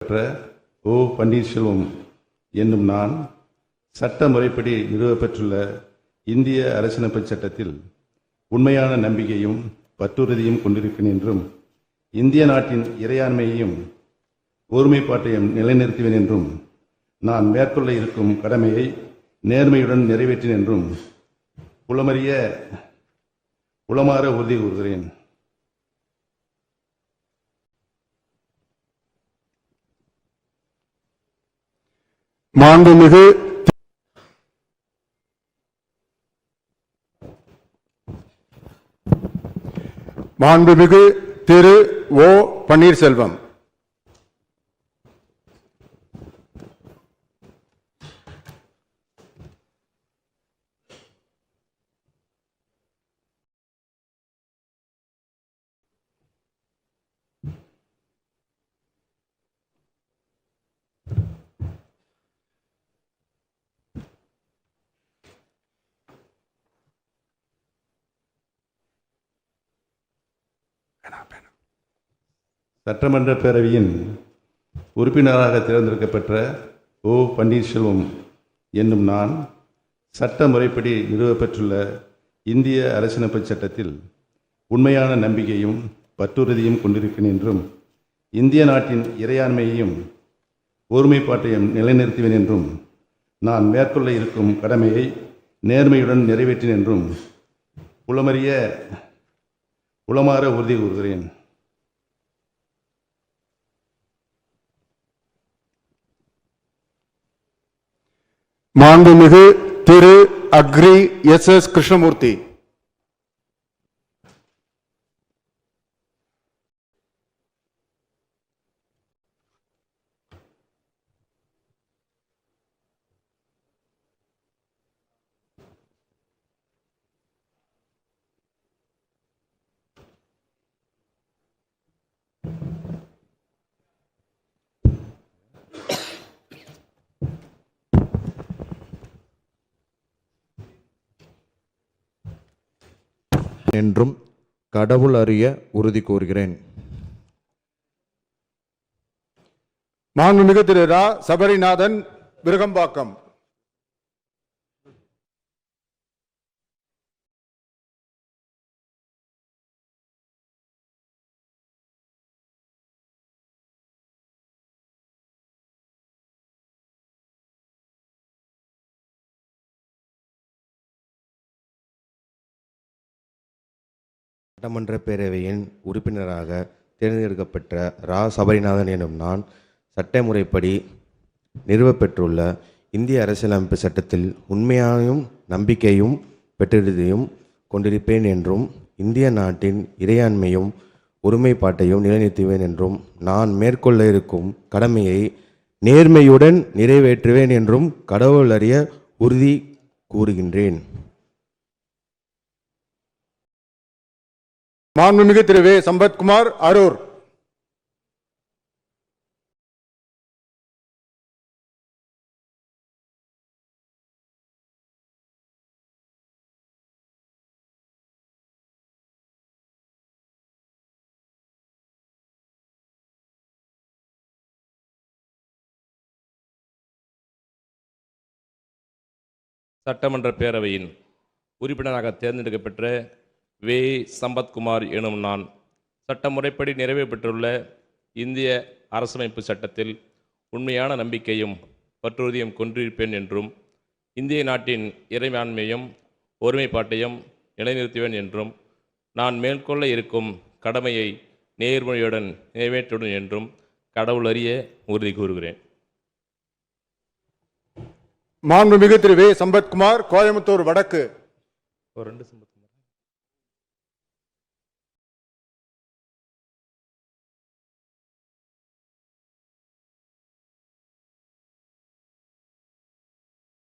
ஓ பன்னீர்செல்வம் என்னும் நான் சட்ட முறைப்படி நிறுவப்பெற்றுள்ள இந்திய அரசியலமைப்பு சட்டத்தில் உண்மையான நம்பிக்கையும் பற்றுறுதியும் கொண்டிருக்கிறேன் என்றும் இந்திய நாட்டின் இறையாண்மையையும் ஒருமைப்பாட்டையும் நிலைநிறுத்துவேன் என்றும் நான் மேற்கொள்ள இருக்கும் கடமையை நேர்மையுடன் நிறைவேற்றேன் என்றும் உளமாற உறுதி கூறுகிறேன். மாண்புமிகு திரு ஓ பன்னீர்செல்வம். சட்டமன்ற பேரவையின் உறுப்பினராக தேர்ந்தெடுக்கப்பட்ட ஓ பன்னீர்செல்வம் என்னும் நான் சட்ட முறைப்படி நிறுவப்பெற்றுள்ள இந்திய அரசியலமைப்பு சட்டத்தில் உண்மையான நம்பிக்கையும் பற்றுறுதியும் கொண்டிருக்கிறேன் என்றும் இந்திய நாட்டின் இறையாண்மையையும் ஒருமைப்பாட்டையும் நிலைநிறுத்துவேன் என்றும் நான் மேற்கொள்ள இருக்கும் கடமையை நேர்மையுடன் நிறைவேற்றேன் என்றும் உளமாற உறுதி கூறுகிறேன். மாண்புமிகு திரு அக்ரி எஸ். கிருஷ்ணமூர்த்தி. என்றும் கடவுள் அறிய உறுதி கூறுகிறேன். மாண்புமிகு திரு ரா சபரிநாதன், விருகம்பாக்கம். சட்டமன்ற பேரவையின் உறுப்பினராக தேர்ந்தெடுக்கப்பட்ட ரா சபரிநாதன் எனும் நான் சட்ட முறைப்படி நிறுவப்பெற்றுள்ள இந்திய அரசியலமைப்பு சட்டத்தில் உண்மையாயும் நம்பிக்கையும் பெற்றிருதையும் கொண்டிருப்பேன் என்றும் இந்திய நாட்டின் இறையாண்மையும் ஒருமைப்பாட்டையும் நிலைநிறுத்துவேன் என்றும் நான் மேற்கொள்ள இருக்கும் கடமையை நேர்மையுடன் நிறைவேற்றுவேன் என்றும் கடவுள் அறிய உறுதி கூறுகின்றேன். மாண்புமிகு திரு வே. சம்பத்குமார், அரூர். சட்டமன்ற பேரவையின் உறுப்பினராக தேர்ந்தெடுக்கப்பட்ட வே. சம்பத்குமார் எனும் நான் சட்ட முறைப்படி நிறைவேற்றப்பட்டுள்ள இந்திய அரசியலமைப்பு சட்டத்தில் உண்மையான நம்பிக்கையும் பற்றுறுதியும் கொண்டிருப்பேன் என்றும் இந்திய நாட்டின் இறையாண்மையும் ஒருமைப்பாட்டையும் நிலைநிறுத்துவேன் என்றும் நான் மேற்கொள்ள இருக்கும் கடமையை நேர்மையுடன் நிறைவேற்றுவேன் என்றும் கடவுள் அறிய உறுதி கூறுகிறேன். மாண்புமிகு திரு வே. சம்பத்குமார், கோயம்புத்தூர் வடக்கு.